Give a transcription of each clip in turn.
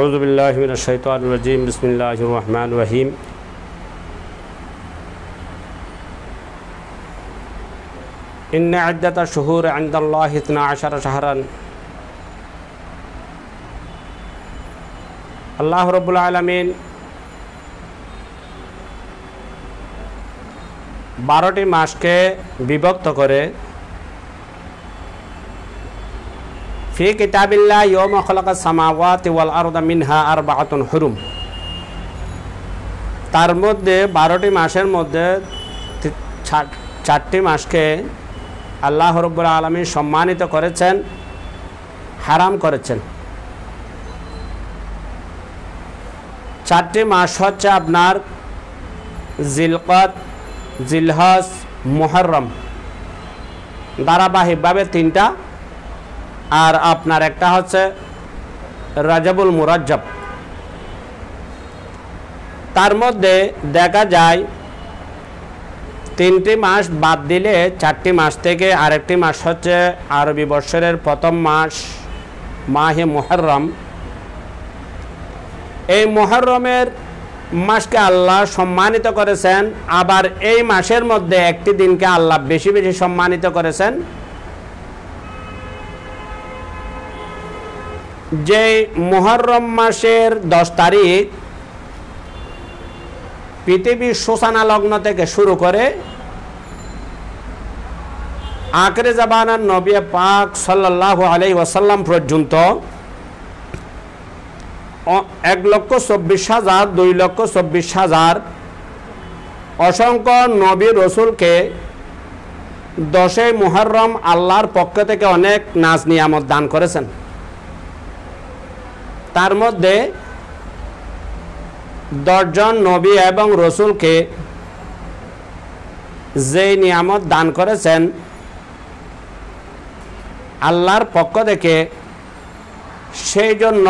أعوذ بالله من الشيطان الرجيم بسم الله الرحمن الرحيم إن عدة الشهور عند الله 12 شهرا আল্লাহ রব্বুল আলামিন 12টি মাসকে বিভক্ত করে ফি কিতাবিল্লাহ ইয়াওমা খালাকাস সামাওয়াতি ওয়াল আরদা মিনহা আরবাআতুন হুরুম। তার মধ্যে 12টি মাসের মধ্যে 4টি মাসকে আল্লাহ রব্বুল আলামিন সম্মানিত করেছেন, হারাম করেছেন। 4টি মাস হচ্ছে আপনার জিলকদ, জিলহজ, মুহররম, ধারাবাহিকভাবে 3টা, আর আপনার একটা হচ্ছে রজবুল মুরজ্জব। তার মধ্যে দেখা যায় 3টি মাস বাদ দিলে 4টি মাস থেকে আরেকটি মাস হচ্ছে আরবি বৎসরের প্রথম মাস মাহে মুহররম। এই মুহররমের মাসকে আল্লাহ সম্মানিত করেছেন, আবার এই মাসের মধ্যে একটি দিনকে আল্লাহ বেশি বেশি সম্মানিত করেছেন, যে মুহররম মাসের 10 তারিখ পৃথিবীর সূচনা লগ্ন থেকে শুরু করে আখিরে জামানার নবী পাক সাল্লাল্লাহু আলাইহি ওয়াসাল্লাম পর্যন্ত 1,24,000 2,24,000 অসংখ্য নবী রসুলকে 10ই মুহররম আল্লাহর পক্ষ থেকে অনেক নাজ নিয়ামত দান করেছেন। তার মধ্যে 10 জন নবী এবং রসুলকে যে নিয়ামত দান করেছেন আল্লাহর পক্ষ থেকে, সেই জন্য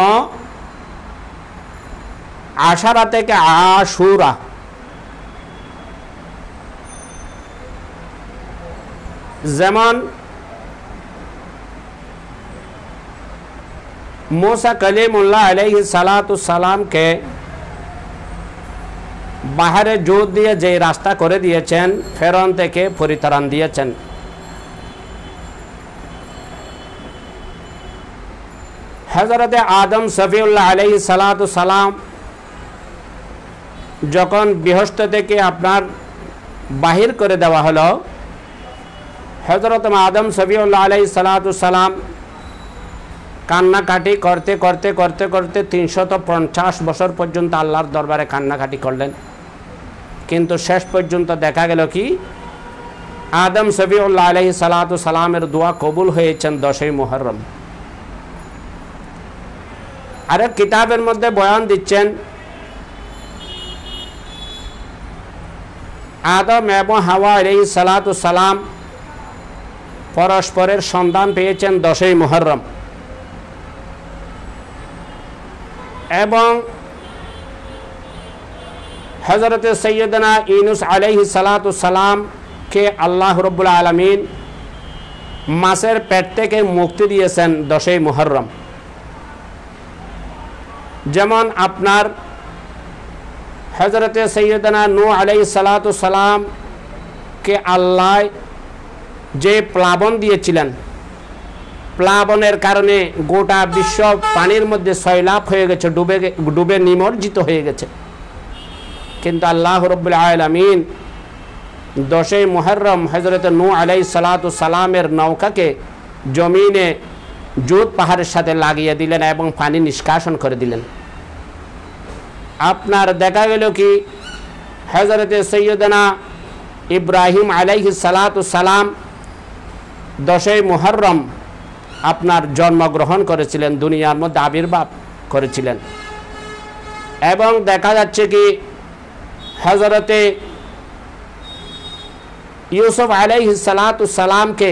আশারা থেকে আশুরা, যেমন मूसा कलीमुल्लाह अलैहि सालातु सालामকে বাহারে জোর দিয়ে যে রাস্তা করে দিয়েছেন, ফেরাউন থেকে পরিত্রাণ দিয়েছেন। হযরতে আদম সফিউল্লাহ আলাইহি সালাতু সালাম যখন বৃহস্পতি থেকে আপনার বাহির করে দেওয়া হলো, হযরতে আদম সফিউল্লাহ আলাইহি সালাতু সালাম কান্নাকাটি করতে করতে করতে করতে 350 বছর পর্যন্ত আল্লাহর দরবারে কান্নাকাটি করলেন, কিন্তু শেষ পর্যন্ত দেখা গেল কি আদম সফিউল্লাহ আলাইহি সালাতু সালামের দোয়া কবুল হয়েছেন 10ই মুহররম। আরেক কিতাবের মধ্যে বয়ান দিচ্ছেন আদম এবং হাওয়া আলাইহিস সালাতু সালাম পরস্পরের সন্তান পেয়েছেন 10ই মুহররম, এবং হযরতে সৈয়দনা ইউনুস আলাইহিস সালাতু সালাম কে আল্লাহ রব্বুল আলামিন মাছের পেট থেকে মুক্তি দিয়েছেন 10ই মুহররম। যেমন আপনার হযরতে সৈয়দনা নূহ আলাইহিস সালাতু সালাম কে আল্লাহ যে প্লাবন দিয়েছিলেন, প্লাবনের কারণে গোটা বিশ্ব পানির মধ্যে সয়লাব হয়ে গেছে, ডুবে নিমজ্জিত হয়ে গেছে, কিন্তু আল্লাহ রাব্বুল আলামিন 10ই মুহররম হযরতে নূহ আলাইহিস সালাতু সালামের নৌকাকে জমিনে জোত পাহাড়ের সাথে লাগিয়ে দিলেন এবং পানি নিষ্কাশন করে দিলেন। আপনার দেখা গেল কি হযরতে সৈয়দনা ইব্রাহিম আলাইহিস সালাতু সালাম 10ই মুহররম আপনার জন্মগ্রহণ করেছিলেন, দুনিয়ার মধ্যে আবির্ভাব করেছিলেন। এবং দেখা যাচ্ছে কি হযরতে ইউসুফ আলাইহিস সালাতু সালামকে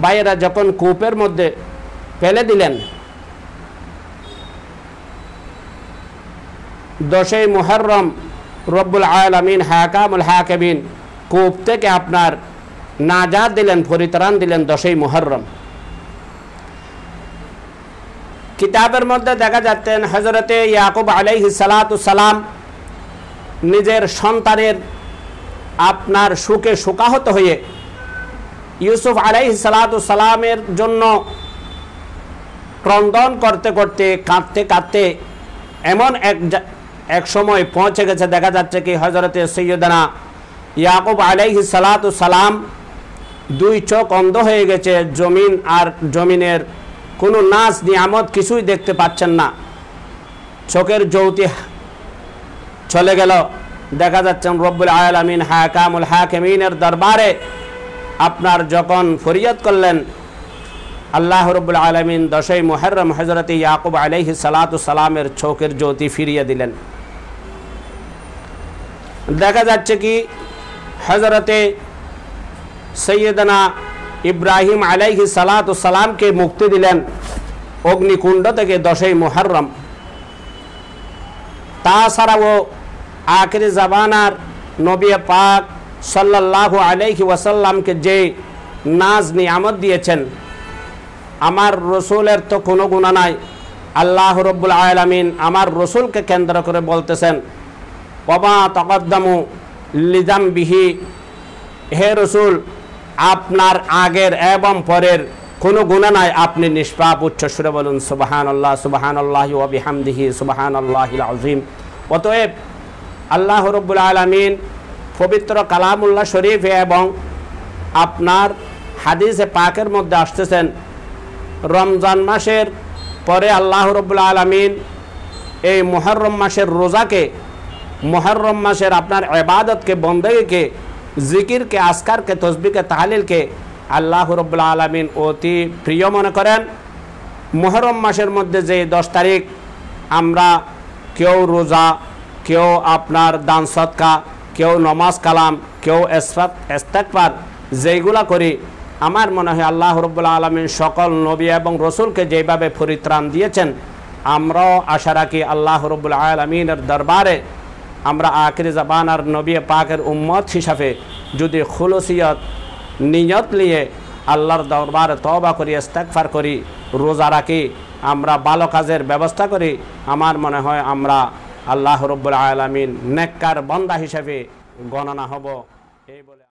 বাইরা যখন কূপের মধ্যে ফেলে দিলেন, 10ই মুহররম রব্বুল আলামিন হাকামুল হাকিমিন কূপ থেকে আপনার নাজাত দিলেন, পরিত্রাণ দিলেন 10ই মুহররম। কিতাবের মধ্যে দেখা যাচ্ছেন হযরতে ইয়াকুব আলাইহিস সালাতু সালাম নিজের সন্তানের আপনার সুখে শোকাহত হয়ে ইউসুফ আলাইহিস সালাতু সালামের জন্য ক্রন্দন করতে করতে কাঁদতে কাঁদতে এমন এক সময় পৌঁছে গেছে, দেখা যাচ্ছে কি হযরতে সৈয়দনা ইয়াকুব আলাইহিস সালাতু সালাম দুই চোখ অন্ধ হয়ে গেছে, জমিন আর জমিনের কোনো নাজ নিয়ামত কিছুই দেখতে পাচ্ছেন না, চোখের জ্যোতি চলে গেল। দেখা যাচ্ছেন রব্বুল আলামিন হাকামুল হাকিমিনের দরবারে আপনার যখন ফরিয়াদ করলেন, আল্লাহ রব্বুল আলামিন 10ই মুহররম হযরত ইয়াকুব আলাইহিস সালাতু সালামের চোখের জ্যোতি ফিরিয়ে দিলেন। দেখা যাচ্ছে কি হযরতে সৈয়দনা ইব্রাহিম আলাইহিস সালাতু সালামকে মুক্তি দিলেন অগ্নিকুণ্ড থেকে 10ই মুহররম। তাছাড়াও আখিরি জামানার নবী পাক সাল্লাল্লাহু আলাইহি ওয়াসাল্লামকে যে নাজ নিয়ামত দিয়েছেন, আমার রসুলের তো কোনো গুনাহ নাই। আল্লাহ রব্বুল আলামিন আমার রসুলকে কেন্দ্র করে বলতেছেন, ওয়ামা তাকাদ্দামু লিযামবিহি, হে রসুল আপনার আগের এবং পরের কোনো গুনাহ নাই, আপনি নিষ্পাপ। উচ্চ সুরে বলুন সুবহানাল্লাহ সুবহানাল্লাহি ওয়া বিহামদিহি সুবহানাল্লাহিল আযীম। অতএব আল্লাহ রব্বুল আলামিন পবিত্র কালামুল্লাহ শরীফে এবং আপনার হাদিসে পাকের মধ্যে আসতেছেন, রমজান মাসের পরে আল্লাহ রব্বুল আলামিন এই মুহররম মাসের রোজাকে, মুহররম মাসের আপনার ইবাদতকে, বন্দেগীকে, জিকিরকে, আসকারকে, তসবিহকে, তাহলিলকে আল্লাহ রব্বুল আলামিন অতি প্রিয় মনে করেন। মুহররম মাসের মধ্যে যে 10 তারিখ আমরা কেউ রোজা, কেউ আপনার দান সদকা, কেউ নমাজ কালাম, কেউ ইস্তেগফার যেইগুলা করি, আমার মনে হয় আল্লাহ রব্বুল আলামিন সকল নবী এবং রসুলকে যেভাবে পরিত্রাণ দিয়েছেন, আমরাও আশা রাখি আল্লাহ রব্বুল আলামিনের দরবারে আমরা আখিরি জামানার নবী পাকের উম্মত হিসাবে যদি খুলুসিয়ত নিয়ত নিয়ে আল্লাহর দরবারে তওবা করি, ইস্তেগফার করি, রোজা রাখি, আমরা ভালো কাজের ব্যবস্থা করি, আমার মনে হয় আমরা আল্লাহ রব্বুল আলামিন নেককার বান্দা হিসাবে গণনা হব। এই বলে